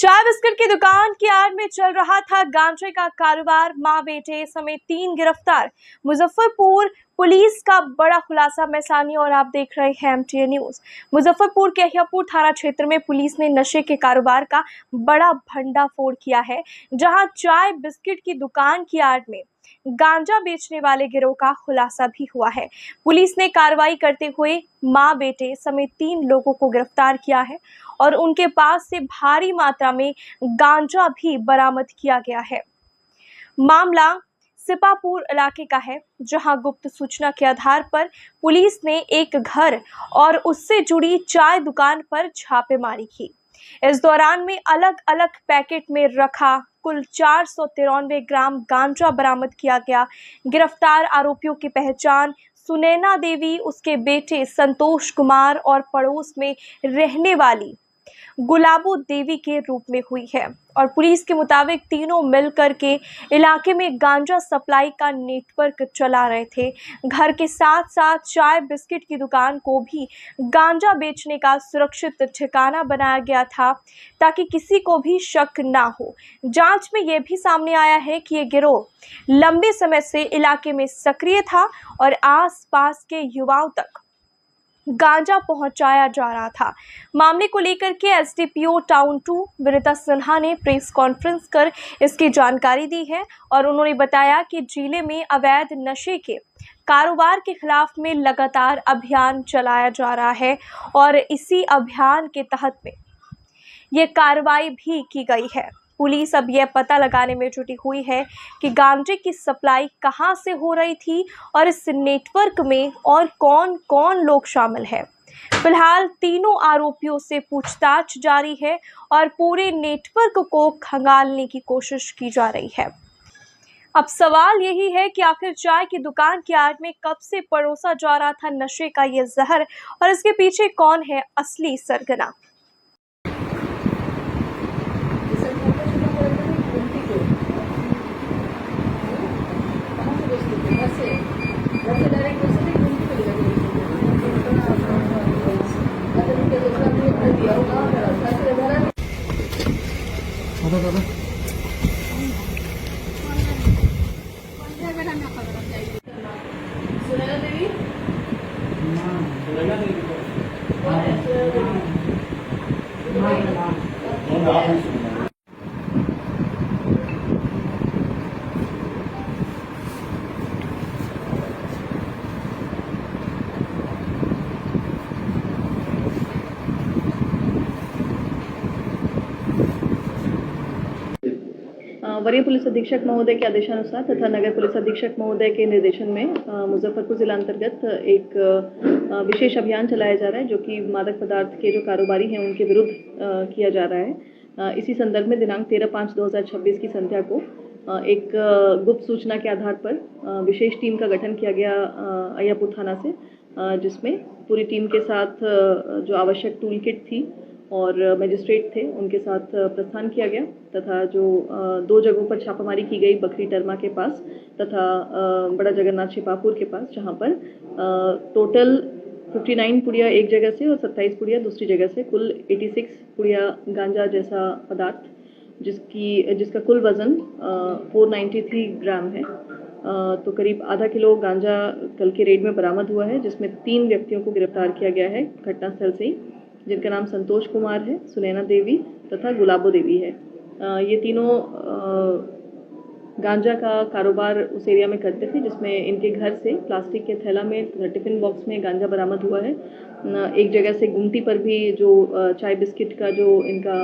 चाय बिस्किट की दुकान की आड़ में चल रहा था गांजे का कारोबार। मां बेटे समेत 3 गिरफ्तार। मुजफ्फरपुर पुलिस का बड़ा खुलासा। मैं सानी और आप देख रहे हैं एमटीए न्यूज। मुजफ्फरपुर के अहियापुर थाना क्षेत्र में पुलिस ने नशे के कारोबार का बड़ा भंडाफोड़ किया है, जहां चाय बिस्किट की दुकान की आड़ में गांजा बेचने वाले गिरोह का खुलासा भी हुआ है। पुलिस ने कार्रवाई करते हुए मां बेटे समेत 3 लोगों को गिरफ्तार किया है और उनके पास से भारी मात्रा में गांजा भी बरामद किया गया है। मामला सिपापुर इलाके का है, जहां गुप्त सूचना के आधार पर पुलिस ने एक घर और उससे जुड़ी चाय दुकान पर छापेमारी की। इस दौरान में अलग अलग पैकेट में रखा कुल 493 ग्राम गांजा बरामद किया गया। गिरफ्तार आरोपियों की पहचान सुनैना देवी, उसके बेटे संतोष कुमार और पड़ोस में रहने वाली गुलाबो देवी के रूप में हुई है और पुलिस के मुताबिक तीनों मिलकर के इलाके में गांजा सप्लाई का नेटवर्क चला रहे थे। घर के साथ साथ चाय बिस्किट की दुकान को भी गांजा बेचने का सुरक्षित ठिकाना बनाया गया था ताकि किसी को भी शक ना हो। जांच में यह भी सामने आया है कि ये गिरोह लंबे समय से इलाके में सक्रिय था और आसपास के युवाओं तक गांजा पहुंचाया जा रहा था। मामले को लेकर के एसडीपीओ टाउन 2 विनीता सिन्हा ने प्रेस कॉन्फ्रेंस कर इसकी जानकारी दी है और उन्होंने बताया कि जिले में अवैध नशे के कारोबार के खिलाफ में लगातार अभियान चलाया जा रहा है और इसी अभियान के तहत में ये कार्रवाई भी की गई है। पुलिस अब यह पता लगाने में जुटी हुई है कि गांजे की सप्लाई कहां से हो रही थी और इस नेटवर्क में और कौन कौन लोग शामिल हैं। फिलहाल तीनों आरोपियों से पूछताछ जारी है और पूरे नेटवर्क को खंगालने की कोशिश की जा रही है। अब सवाल यही है कि आखिर चाय की दुकान की आड़ में कब से परोसा जा रहा था नशे का ये जहर और इसके पीछे कौन है असली सरगना। सुनैना देवी वरीय पुलिस अधीक्षक महोदय के आदेशानुसार तथा नगर पुलिस अधीक्षक महोदय के निर्देशन में मुजफ्फरपुर जिला अंतर्गत एक विशेष अभियान चलाया जा रहा है, जो कि मादक पदार्थ के जो कारोबारी हैं उनके विरुद्ध किया जा रहा है। इसी संदर्भ में दिनांक 13/5/2026 की संध्या को एक गुप्त सूचना के आधार पर विशेष टीम का गठन किया गया अहियापुर थाना से, जिसमें पूरी टीम के साथ जो आवश्यक टूल किट थी और मजिस्ट्रेट थे उनके साथ प्रस्थान किया गया तथा जो 2 जगहों पर छापामारी की गई, बकरी टर्मा के पास तथा बड़ा जगन्नाथ छिपापुर के पास, जहां पर टोटल 59 पुड़िया एक जगह से और 27 पुड़िया दूसरी जगह से कुल 86 पुड़िया गांजा जैसा पदार्थ, जिसका कुल वजन 493 ग्राम है। तो करीब आधा किलो गांजा कल के रेड में बरामद हुआ है, जिसमें 3 व्यक्तियों को गिरफ्तार किया गया है घटनास्थल से ही, जिनका नाम संतोष कुमार है, सुनैना देवी तथा गुलाबो देवी है। ये तीनों गांजा का कारोबार उस एरिया में करते थे, जिसमें इनके घर से प्लास्टिक के थैला में टिफिन बॉक्स में गांजा बरामद हुआ है। एक जगह से गुमटी पर भी जो चाय बिस्किट का जो इनका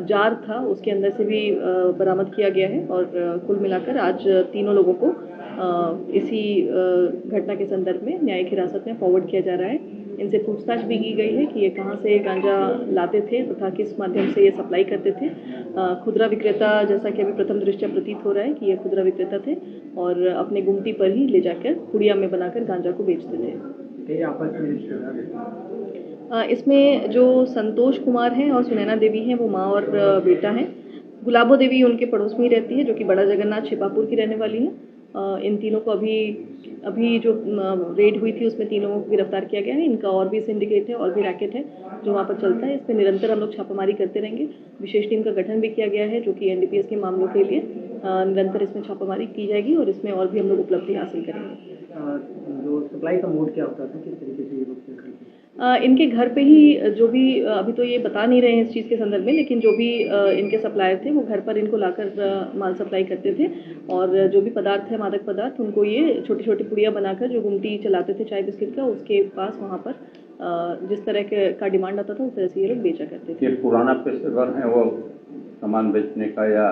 जार था उसके अंदर से भी बरामद किया गया है और कुल मिलाकर आज तीनों लोगों को इसी घटना के संदर्भ में न्यायिक हिरासत में फॉरवर्ड किया जा रहा है। इनसे पूछताछ भी की गई है कि ये कहां से गांजा लाते थे तथा किस माध्यम से ये सप्लाई करते थे। खुदरा विक्रेता, जैसा कि अभी प्रथम दृष्टया प्रतीत हो रहा है कि ये खुदरा विक्रेता थे और अपने गुमटी पर ही ले जाकर पुड़िया में बनाकर गांजा को बेचते थे। इसमें जो संतोष कुमार हैं और सुनैना देवी हैं वो माँ और बेटा हैं। गुलाबो देवी उनके पड़ोस में ही रहती है, जो कि बड़ा जगन्नाथ छिपापुर की रहने वाली है इन तीनों को अभी जो रेड हुई थी उसमें तीनों को गिरफ्तार किया गया है। इनका और भी सिंडिकेट है और भी रैकेट है जो वहाँ पर चलता है। इस पर निरंतर हम लोग छापामारी करते रहेंगे। विशेष टीम का गठन भी किया गया है जो कि एनडीपीएस के मामलों के लिए निरंतर इसमें छापामारी की जाएगी और इसमें और भी हम लोग उपलब्धि हासिल करेंगे। जो सप्लाई का मोड क्या होता था, किस तरीके से ये लोग करते थे? इनके घर पे ही जो भी अभी तो ये बता नहीं रहे हैं इस चीज़ के संदर्भ में, लेकिन जो भी इनके सप्लायर थे वो घर पर इनको लाकर माल सप्लाई करते थे और जो भी पदार्थ है मादक पदार्थ उनको ये छोटी छोटी पुड़िया बनाकर जो गुमटी चलाते थे चाय बिस्किट का उसके पास वहाँ पर जिस तरह का डिमांड आता था उस तरह से ये लोग बेचा करते थे। ये पुराना पेशेवर है वो सामान बेचने का या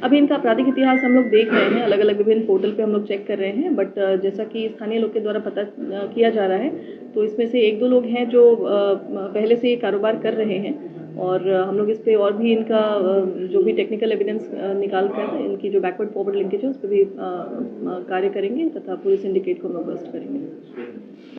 अभी इनका आपराधिक इतिहास हम लोग देख रहे हैं, अलग अलग विभिन्न पोर्टल पे हम लोग चेक कर रहे हैं, बट जैसा कि स्थानीय लोग के द्वारा पता किया जा रहा है तो इसमें से एक दो लोग हैं जो पहले से ये कारोबार कर रहे हैं और हम लोग इस पे और भी इनका जो भी टेक्निकल एविडेंस निकाल कर इनकी जो बैकवर्ड फॉरवर्ड लिंकेज है उस पर भी कार्य करेंगे तथा पूरे सिंडिकेट को हम लोग बस्ट करेंगे।